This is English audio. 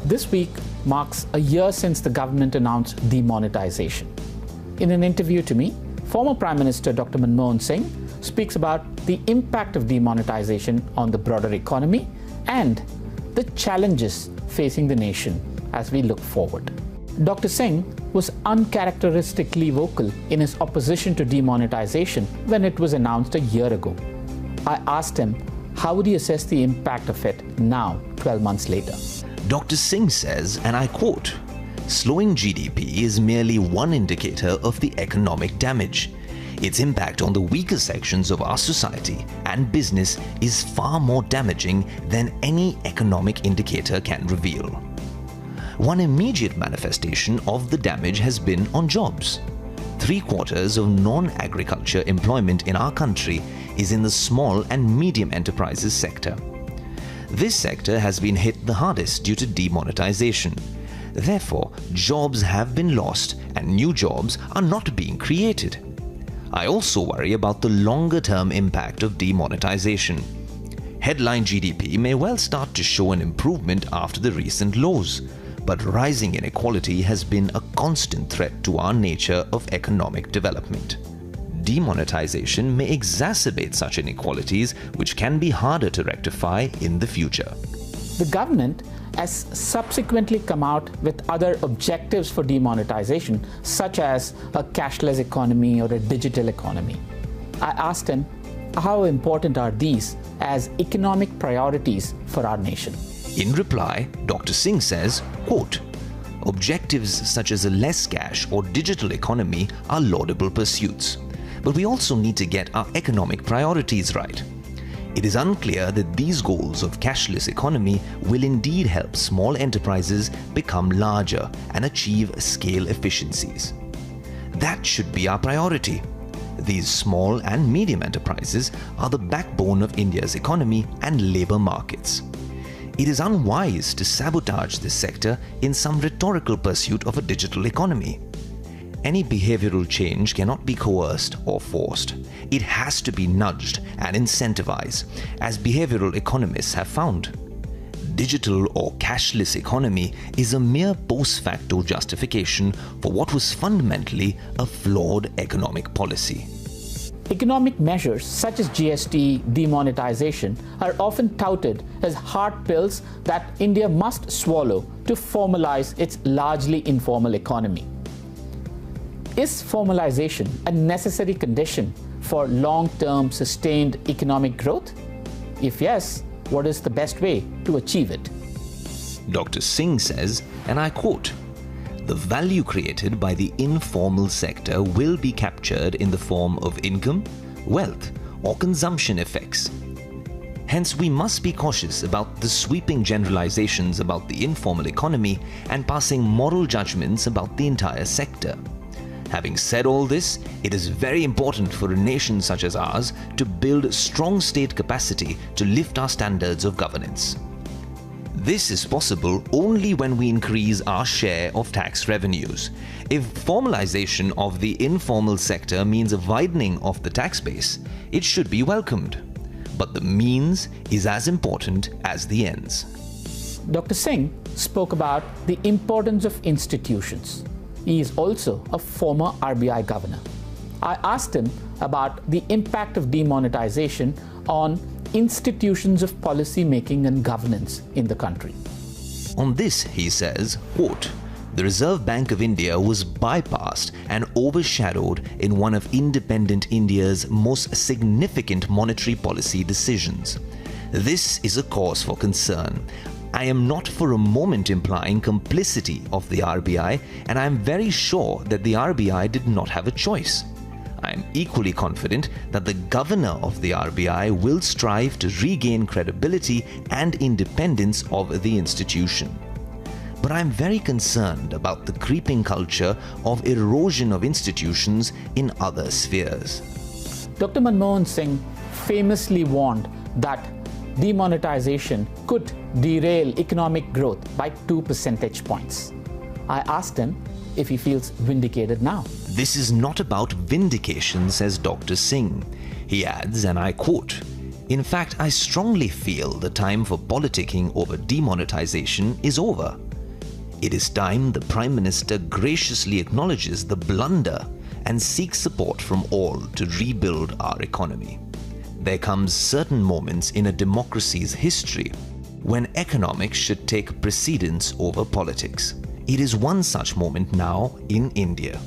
This week marks a year since the government announced demonetisation. In an interview to me, former Prime Minister Dr. Manmohan Singh speaks about the impact of demonetisation on the broader economy and the challenges facing the nation as we look forward. Dr. Singh was uncharacteristically vocal in his opposition to demonetisation when it was announced a year ago. I asked him, how would he assess the impact of it now, 12 months later? Dr. Singh says, and I quote, "Slowing GDP is merely one indicator of the economic damage. Its impact on the weaker sections of our society and business is far more damaging than any economic indicator can reveal. One immediate manifestation of the damage has been on jobs. 3/4 of non-agriculture employment in our country is in the small and medium enterprises sector. This sector has been hit the hardest due to demonetisation. Therefore, jobs have been lost and new jobs are not being created. I also worry about the longer-term impact of demonetisation. Headline GDP may well start to show an improvement after the recent lows, but rising inequality has been a constant threat to our nature of economic development. Demonetisation may exacerbate such inequalities, which can be harder to rectify in the future." The government has subsequently come out with other objectives for demonetisation, such as a cashless economy or a digital economy. I asked him, how important are these as economic priorities for our nation? In reply, Dr. Singh says, quote, "Objectives such as a less cash or digital economy are laudable pursuits. But we also need to get our economic priorities right. It is unclear that these goals of cashless economy will indeed help small enterprises become larger and achieve scale efficiencies. That should be our priority. These small and medium enterprises are the backbone of India's economy and labour markets. It is unwise to sabotage this sector in some rhetorical pursuit of a digital economy. Any behavioral change cannot be coerced or forced. It has to be nudged and incentivized, as behavioral economists have found. Digital or cashless economy is a mere post facto justification for what was fundamentally a flawed economic policy." Economic measures such as GST, demonetisation are often touted as hard pills that India must swallow to formalize its largely informal economy. Is formalization a necessary condition for long-term sustained economic growth? If yes, what is the best way to achieve it? Dr. Singh says, and I quote, "The value created by the informal sector will be captured in the form of income, wealth, or consumption effects. Hence, we must be cautious about the sweeping generalizations about the informal economy and passing moral judgments about the entire sector. Having said all this, it is very important for a nation such as ours to build strong state capacity to lift our standards of governance. This is possible only when we increase our share of tax revenues. If formalization of the informal sector means a widening of the tax base, it should be welcomed. But the means is as important as the ends." Dr. Singh spoke about the importance of institutions. He is also a former RBI governor. I asked him about the impact of demonetisation on institutions of policy making and governance in the country. On this, he says, quote, "The Reserve Bank of India was bypassed and overshadowed in one of independent India's most significant monetary policy decisions. This is a cause for concern. I am not for a moment implying complicity of the RBI, and I am very sure that the RBI did not have a choice. I am equally confident that the governor of the RBI will strive to regain credibility and independence of the institution. But I am very concerned about the creeping culture of erosion of institutions in other spheres." Dr. Manmohan Singh famously warned that demonetisation could derail economic growth by 2 percentage points. I asked him if he feels vindicated now. "This is not about vindication," says Dr. Singh. He adds, and I quote, "In fact, I strongly feel the time for politicking over demonetisation is over. It is time the Prime Minister graciously acknowledges the blunder and seeks support from all to rebuild our economy. There comes certain moments in a democracy's history when economics should take precedence over politics. It is one such moment now in India.